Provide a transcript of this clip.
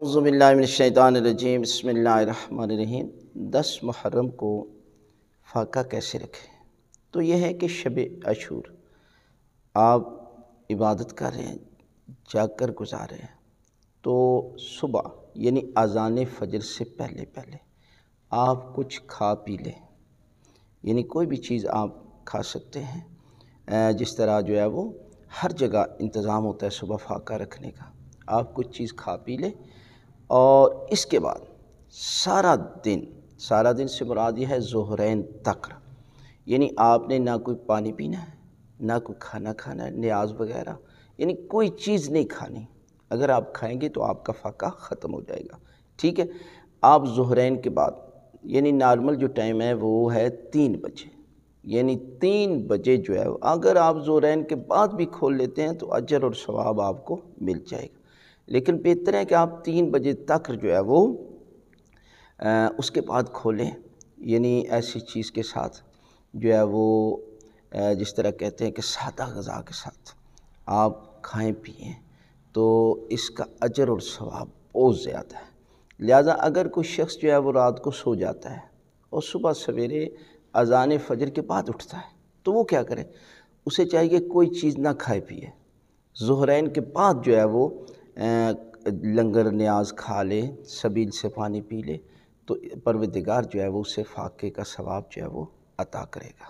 اعوذ باللہ من الشیطان الرجیم، بسم اللہ الرحمن الرحیم۔ 10 محرم کو فاقہ کیسے رکھیں؟ تو یہ ہے کہ شب عاشور آپ عبادت کر رہے ہیں، جاگ کر گزار رہے ہیں، تو صبح یعنی اذان فجر سے پہلے آپ کچھ کھا پی لیں، یعنی کوئی بھی چیز آپ کھا سکتے ہیں۔ جس طرح جو ہے وہ ہر جگہ انتظام ہوتا ہے صبح فاقہ رکھنے کا، آپ کچھ چیز کھا پی لیں، اور اس کے بعد سارا دن سے مراد یہ ہے ظہرین تک، یعنی آپ نے نہ کوئی پانی پینا ہے، نہ کوئی کھانا کھانا ہے، نیاز وغیرہ، یعنی کوئی چیز نہیں کھانی۔ اگر آپ کھائیں گے تو آپ کا فاقہ ختم ہو جائے گا، ٹھیک ہے۔ آپ ظہرین کے بعد یعنی نارمل جو ٹائم ہے وہ ہے 3 بجے، یعنی 3 بجے جو ہے اگر آپ ظہرین کے بعد بھی کھول لیتے ہیں تو اجر اور ثواب آپ کو مل جائے گا، لیکن بہتر ہے کہ آپ 3 بجے تک جو ہے وہ اس کے بعد کھولیں، یعنی ایسی چیز کے ساتھ جو ہے وہ جس طرح کہتے ہیں کہ سادہ غذا کے ساتھ آپ کھائیں پئیں، تو اس کا اجر اور ثواب بہت زیادہ ہے۔ لہٰذا اگر کوئی شخص جو ہے وہ رات کو سو جاتا ہے اور صبح سویرے اذان فجر کے بعد اٹھتا ہے تو وہ کیا کرے؟ اسے چاہیے کہ کوئی چیز نہ کھائے پیے، ظہرین کے بعد جو ہے وہ لنگر نیاز کھا لے، سبیل سے پانی پی لے، تو پروردگار جو ہے وہ اسے فاقے کا ثواب جو ہے وہ عطا کرے گا۔